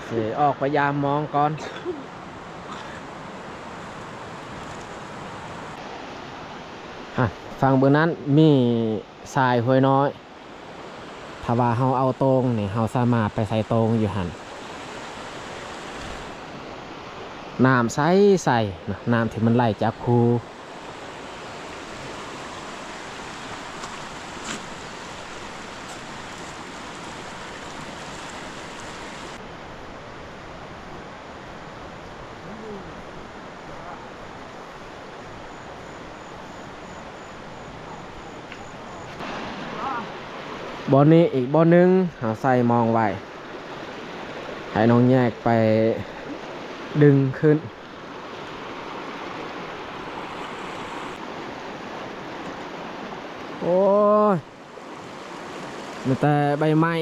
สิออกพยายามมองก่อนฟังเบอร์นั้นมีทรายห้วยน้อยถ้าว่าเฮาเอาตรงนี่เฮาสามารถไปใส่ตรงอยู่หันน้ำใสใสน้ำที่มันไหลจากคูบ่อนี้อีกบ่อนึงเฮาใส่มองไว้ให้น้องแยกไปดึงขึ้นโอ้ยมีแต่ใบไม้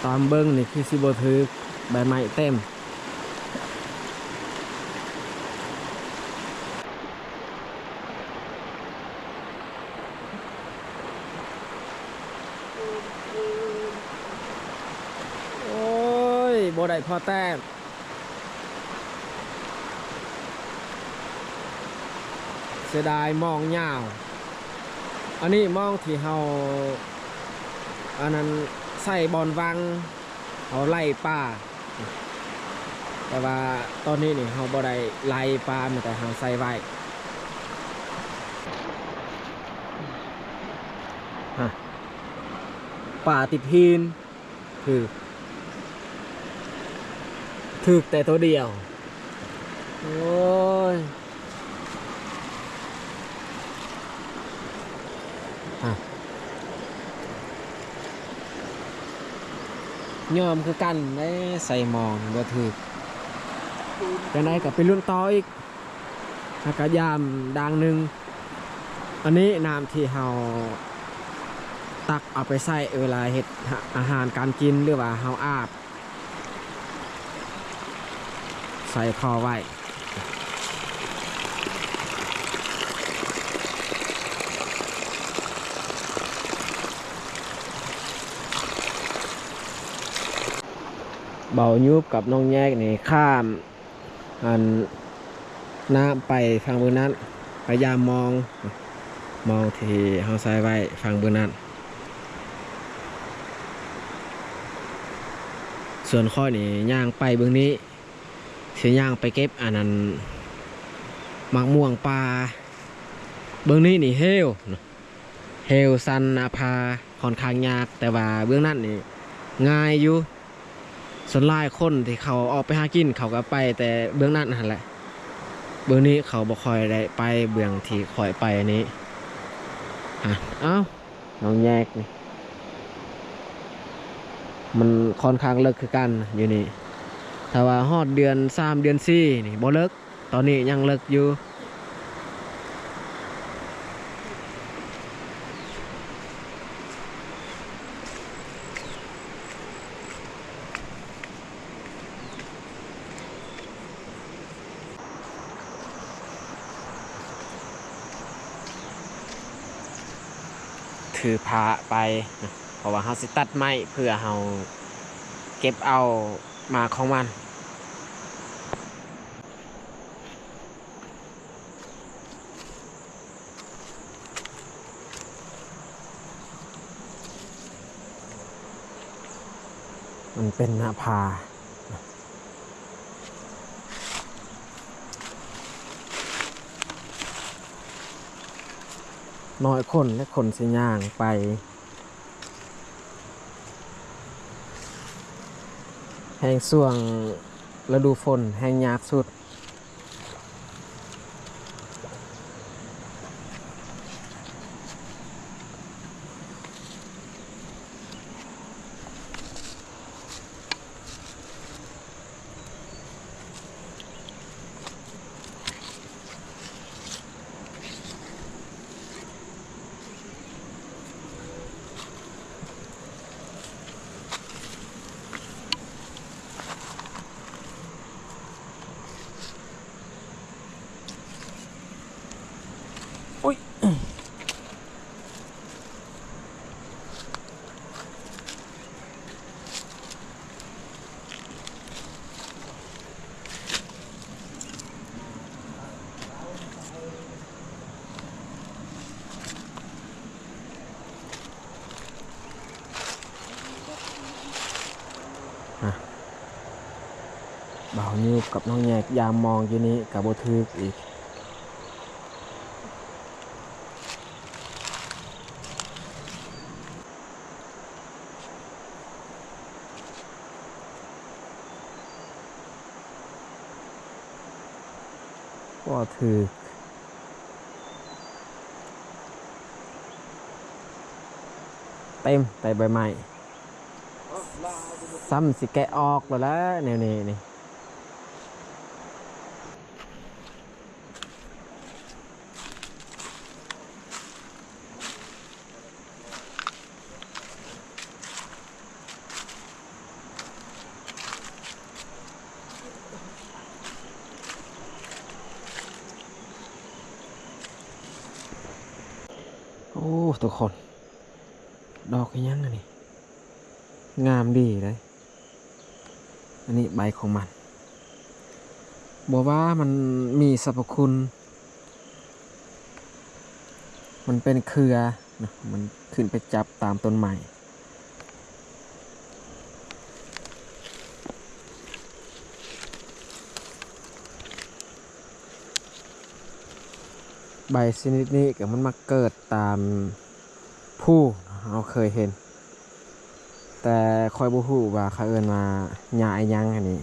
ตามเบิ้งนี่คือสิบ่ถือใบไม้เต็มโอ้ยบ่ได้พอแต้มเสียดายมองยาวอันนี้มองที่เฮาอันนั้นใส่บอลวังเอาไล่ป่าแต่ว่าตอนนี้นี่เฮาบ่ได้ไล่ป่าแต่เฮาใส่ไว้ป่าติดหินถึกแต่ตัวเดียวโอ้ยยอมคือกันได้ใส่หมองบ่ถึกจะได้กับไปรุ่นต่ออีกอากาศยามดังหนึ่งอันนี้น้ำที่เฮาตักเอาไปใส่เวลาเฮ็ดอาหารการกินหรือว่าเฮาอาบใส่คอไว้เบายุบกับน้องแยกนี่ข้ามอันน้ำไปฟังเบอร์นั้นพยายามมองที่เฮาใส่ไว้ฟังเบอร์นั้นส่วนข้อนี่ย่างไปเบื้องนี้เสียย่างไปเก็บอันนั้นมักม่วงปลาเบื้องนี้นี่เฮลซันอาพาค่อนข้างยากแต่ว่าเบื้องนั้นนี่ง่ายอยู่ส่วนหลายคนที่เขาออกไปหากินเขาก็ไปแต่เบื้องนั้นนั่นแหละเบื้องนี้เขาบ่ค่อยได้ไปเบื้องที่ค่อยไปอันนี้เอ้าน้องแยกนี่มันค่อนข้างเลิกคือกันอยู่นี่ถ้าว่าฮอดเดือน3เดือน4นี่บ่เลิกตอนนี้ยังเลิกอยู่ถือพาไปเพราะว่าเฮาสิตัดไม้เพื่อเฮาเก็บเอามาของมันเป็นหน้าผาน้อยคนและคนสิย่างไปแห้งส่วงฤดูฝนแห้งยากสุด บ่าวยูบกับน้องแยกยามมองอยู่นี้กับโบทึกอีกก็ถือเต็มแต่ใบไม้ซ้ำสิแกะออกแล้วละเนี่ยนี่โอ้ทุกคนดอกยังอันนี้งามดีเลยอันนี้ใบของมันบอกว่ามันมีสรรพคุณมันเป็นเครือนะมันขึ้นไปจับตามต้นไม้ใบชนิดนี้ก็มันมาเกิดตามผู้เราเคยเห็นแต่คอยบูฮู้ว่าเขาเอิ้นมาหญ้าไอ้ยังอันนี้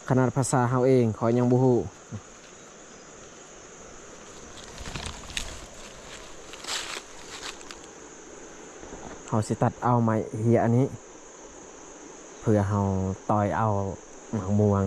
ขนาดภาษาเฮาเองขอยยังบูฮู้เฮาสิตัดเอาไม้เหียอันนี้เพื่อเฮาต่อยเอาหมากม่วง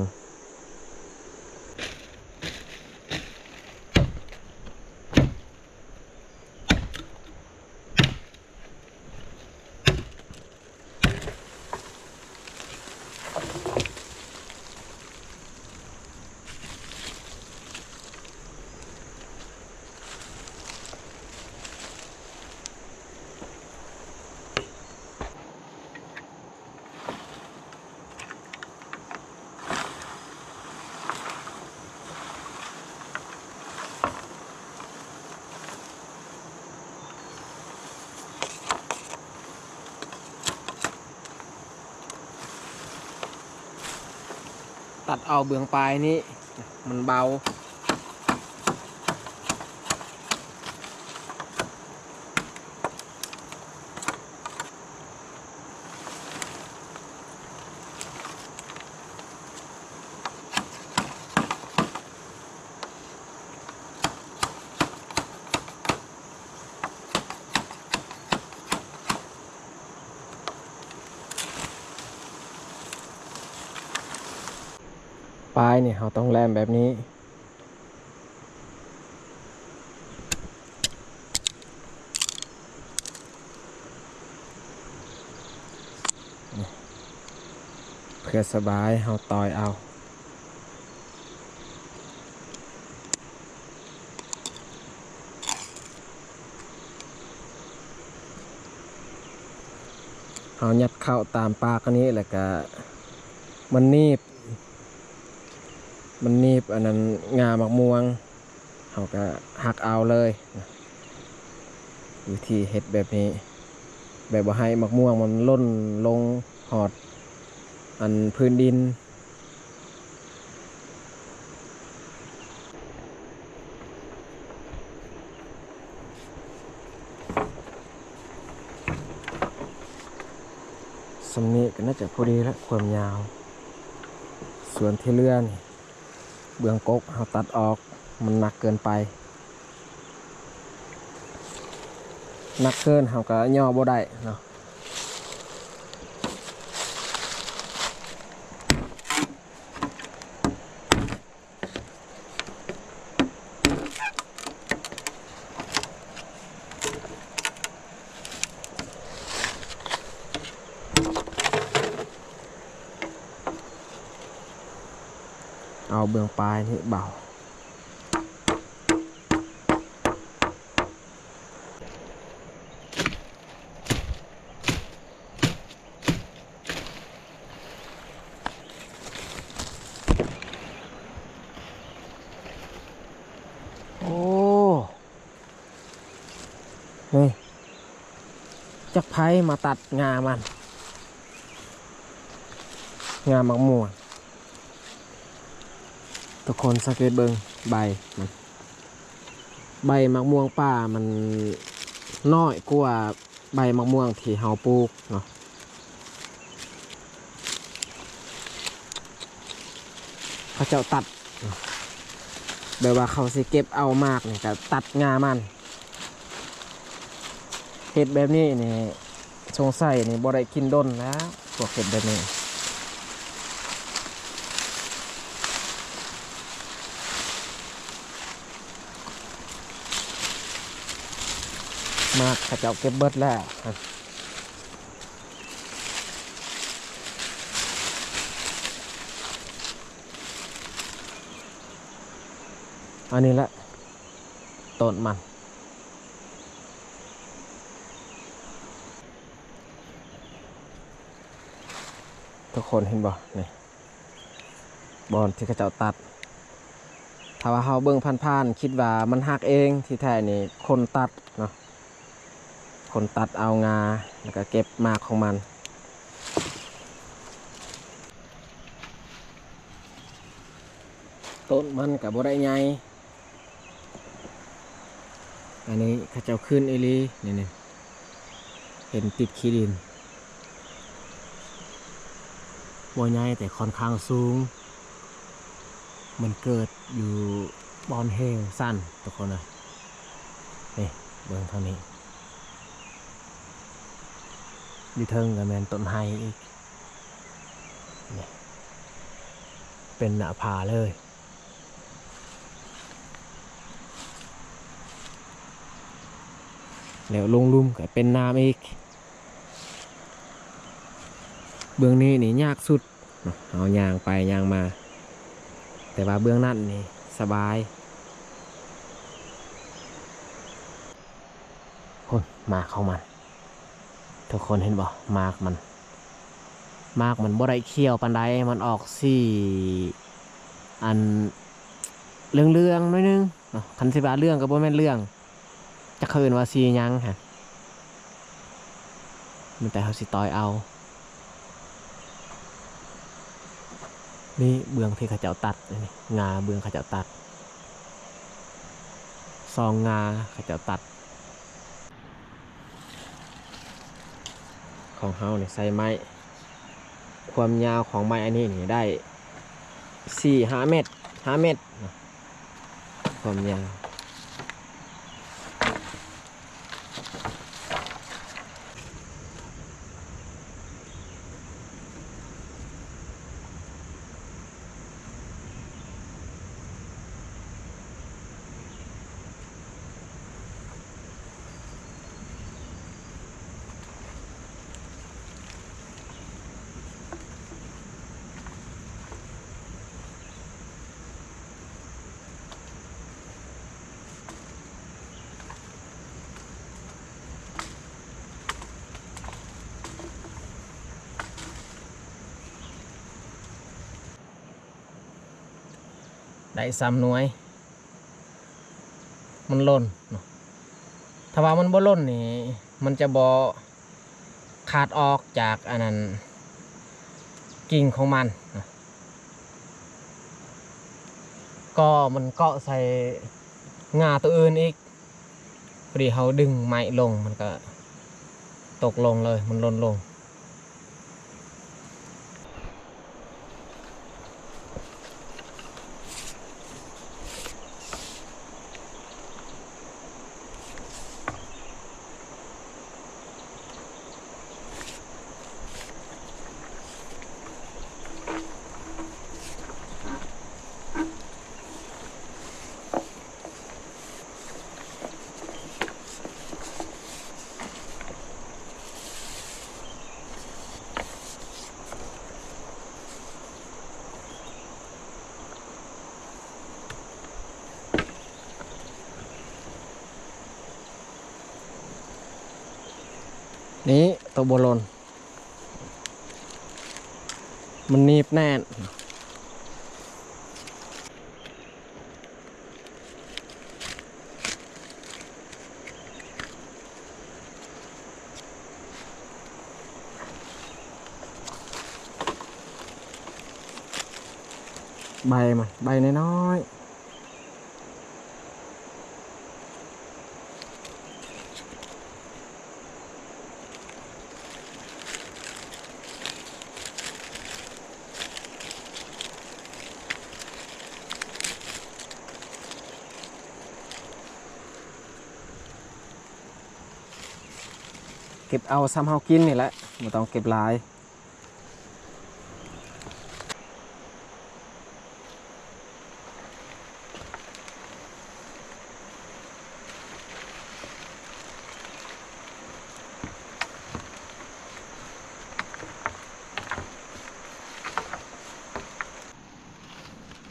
ตัดเอาเบื้องปลายนี้มันเบาปลายเนี่ยเราต้องแลมแบบนี้เพื่อสบายเราต่อยเอาเรายัดเข้าตามปากอันนี้แล้วก็มันนีบอันนั้นงาหมากม่วงเราก็หักเอาเลยวิธีเฮ็ดแบบนี้แบบว่าให้หมากม่วงมันล่นลงหอดอันพื้นดินสำนี้ก็น่าจะพอดีแล้วความยาวส่วนที่เลื่อนเบื้องกกเราตัดออกมันหนักเกินไปหนักเกินเราก็ย่อบ่ได้เนาะเอาเบื้องปลายนี่เบาโอ้นี่จักไผ่มาตัดงามันงาหมากม่วง ทุกคนสังเกตเบิ่งใบมันใบมะม่วงป่ามันน้อยกว่าใบมะม่วงที่เฮาปลูกเนาะเขาเจ้าตัดแบบว่าเขาสิเก็บเอามากเนี่ยก็ตัดงามันเห็ดแบบนี้นี่สงสัยนี่บ่ได้กินด้นแล้วพวกเห็ดแบบนี้มากเขาเจ้าเก็บเบิดแล้วอันนี้แหละต้นมันทุกคนเห็นบ่นี่บอนที่เขาเจ้าตัดถ้าว่าเฮาเบิ่งผ่านๆคิดว่ามันหักเองที่แท้นี่คนตัดเนาะคนตัดเอางาแล้วก็เก็บมากของมันต้นมันกับบ่ได้ใหญ่อันนี้เขาเจ้าขึ้นอีหลีนี่เห็นติดขี้ดินบ่ใหญ่แต่ค่อนข้างสูงมันเกิดอยู่บอนแห้งสั้นทุกคนเลยนี่เบิ่งเท่านี้อยู่เทิงกับแมนต้นไฮอีกนี่เป็นหน้าผาเลยแล้วลงลุ่มก็เป็นน้ำอีกเบื้องนี้นี่ยากสุดเอายางไปยางมาแต่ว่าเบื้องนั้นนี่สบายคนมาเข้ามันทุกคนเห็นบ่มากมันบ่ได้เคี้ยวปันใดมันออกสีอันเรื่องๆหน่อยนึงคันสิบาเรื่องก็บ่แม่นเรื่องจะเคินว่าสียังฮะมันแต่เขาสิตอยเอานี่เบื้องที่เขาเจ้าตัดนี่งาเบื้องเขาเจ้าตัดซองงาเขาเจ้าตัดของเฮาเนี่ยใส่ไม้ความยาวของไม้อันนี้นี่ได้4-5 เมตร5 เมตรความยาวได้3 หน่วยมันล่นถ้าว่ามันบ่ล่นนี่มันจะบ่ขาดออกจากอันนั้นกิ่งของมันก็มันเกาะใส่งาตัวอื่นอีกพอดีเขาดึงไม้ลงมันก็ตกลงเลยมันล่นลงนี้ตัวโบลนมันนีบแน่น ใบมันใบน้อยเก็บเอาซ้ำเฮากินนี่แหละไม่ต้องเก็บหลาย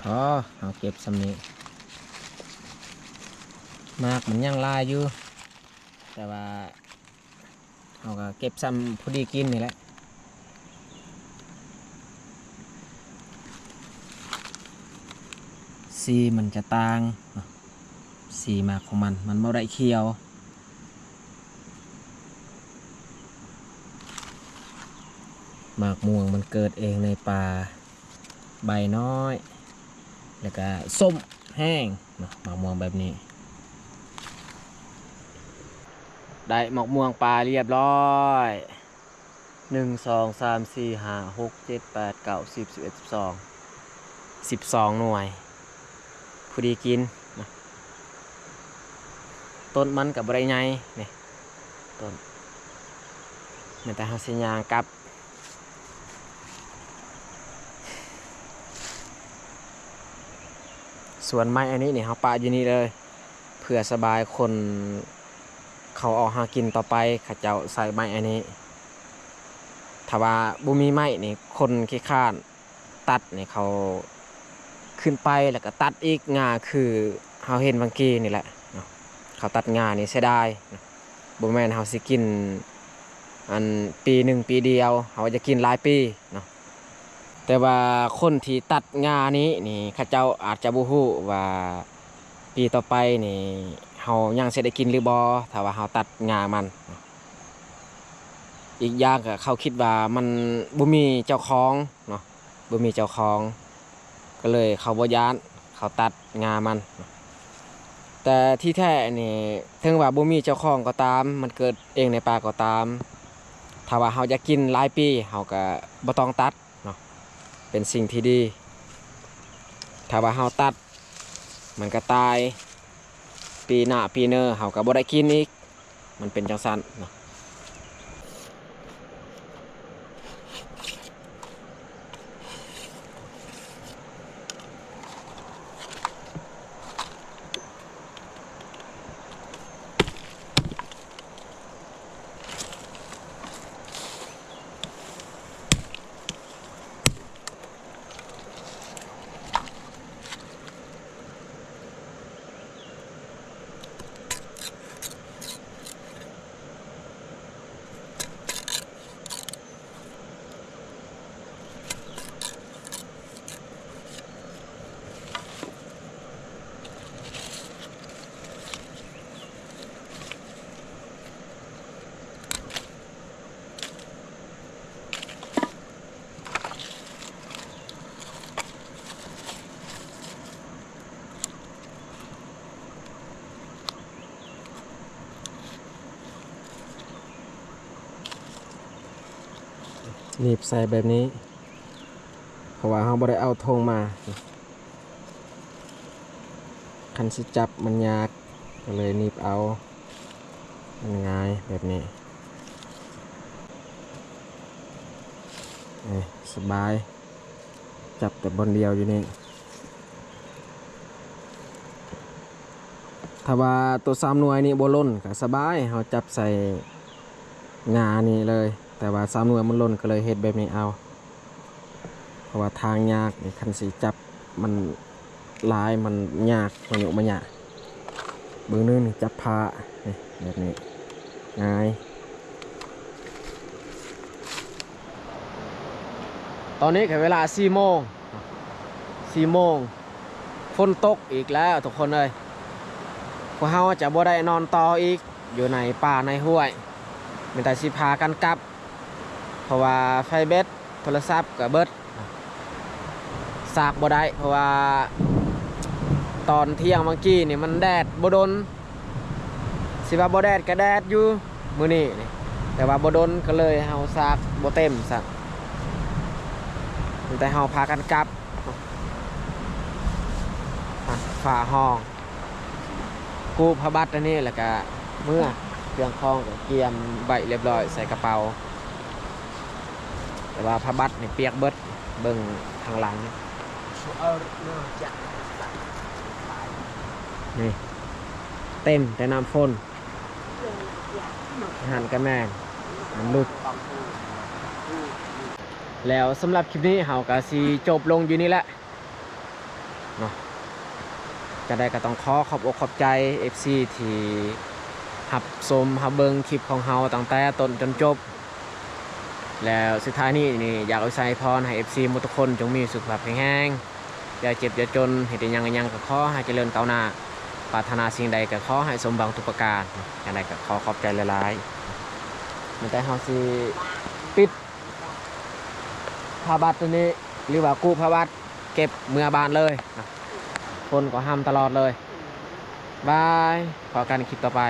พอเอาเก็บซ้ำนี้มากมันยังลายอยู่แต่ว่าเอาก็เก็บซ้ำพอดีกินนี่แหละสีมันจะต่างสีมากของมันบ่ได้เขียวหมากม่วงมันเกิดเองในป่าใบน้อยแล้วก็ส้มแห้งหมากม่วงแบบนี้ได้หมากม่วงปลาเรียบร้อย1 2 3 4 5 6 7 8 9 10 11 12หน่วยพอดีกินนะต้นมันกับบริไงนี่ต้นมันแต่หาสัญญาณกับส่วนไม้อันนี้เนี่ยเขาปะอยู่นี่เลยเพื่อสบายคนเขาออกหากินต่อไปข้าเจ้าใส่ไม้อันนี้ถ้าว่าบุมีไม้นี่คนขี้ข้านตัดนี่เขาขึ้นไปแล้วก็ตัดอีกงาคือเขาเห็นบางกีนี่แหละเขาตัดงานี่เสียดายบุแมนเขาสิกินอันปีหนึ่งปีเดียวเขาจะกินหลายปีเนาะแต่ว่าคนที่ตัดงานี้นี่ข้าเจ้าอาจจะบูฮู้ว่าปีต่อไปนี่เขายังจะได้กินหรือบอถ้าว่าเขาตัดงามันอีกอย่างก็เขาคิดว่ามันบ่มีเจ้าของเนาะบ่มีเจ้าของก็เลยเขาบ่ย้านเขาตัดงามันแต่ที่แท้นี่ถึงว่าบ่มีเจ้าของก็ตามมันเกิดเองในป่าก็ตามถ้าว่าเขาจะกินหลายปีเขาก็บ่ต้องตัดเนาะเป็นสิ่งที่ดีถ้าว่าเขาตัดมันก็ตายปีหน้าปีเนอเขาก็บ่ได้กินอีกมันเป็นจังซั่นเนาะหนีบใส่แบบนี้เพราะว่าเขาบ่ได้เอาธงมาคันสิจับมันยากก็เลยหนีบเอามันง่ายแบบนี้สบายจับแต่บนเดียวอยู่นี่ถ้าว่าตัว3 หน่วยนี่บ่ล้นก็สบายเขาจับใส่งานี่เลยแต่ว่า3 หน่วยมันล้นก็เลยเฮ็ดแบบนี้เอาเพราะว่าทางยากคันสิจับมันลายมันยากมันอยู่มันยากเบื้องนึงจับผ้าแบบนี้ง่ายตอนนี้ก็เวลา4 โมงฝนตกอีกแล้วทุกคนเลยพวกเราจะบ่ได้นอนต่ออีกอยู่ในป่าในห้วยมีแต่สิพากันกลับเพราะว่าไฟเบ็ดโทรศัพท์กับเบิด ซากบ่ได้เพราะว่าตอนเที่ยงเมื่อกี้นี่มันแดดบ่โดนสิว่าบ่แดดก็แดดอยู่มื้อนี้นี่แต่ว่าบ่โดนก็เลยเฮาซากบ่เต็มซะแต่เฮาพากันกลับฝ่าห้องกู้พระบัตรอันนี้แล้วก็เมื่อเครื่องคล้องกับเกียมใบเรียบร้อยใส่กระเป๋าแต่ว่าพระบัตรนี่เปียกเบิดเบิ่งทางหลังนี่เต็มแต่น้ำฝนหันกันแม่นมันลุกแล้วสำหรับคลิปนี้เฮาก็สิจบลงอยู่นี่แหละเนาะจะได้ก็ต้องขอบอกขอบใจ FC ที่หับชมหับเบิ่งคลิปของเฮาตั้งแต่ต้นจนจบแล้วสุดท้ายนี้อยากเอาใจพรให้ FC หมดทุกคนจงมีสุขภาพแข็งแรงอย่าเจ็บอย่าจนเฮ็ดยังก็ขอให้เจริญก้าวหน้าปรารถนาสิ่งใดก็ขอให้สมหวังทุกประการอย่างไรก็ขอบใจหลายๆมันแต่เฮาสิปิดผ้าบัตรตัวนี้หรือว่ากู้ผ้าบัตรเก็บเมื่อบานเลยคนก็ห้ามตลอดเลยบายขอกันคลิปต่อไป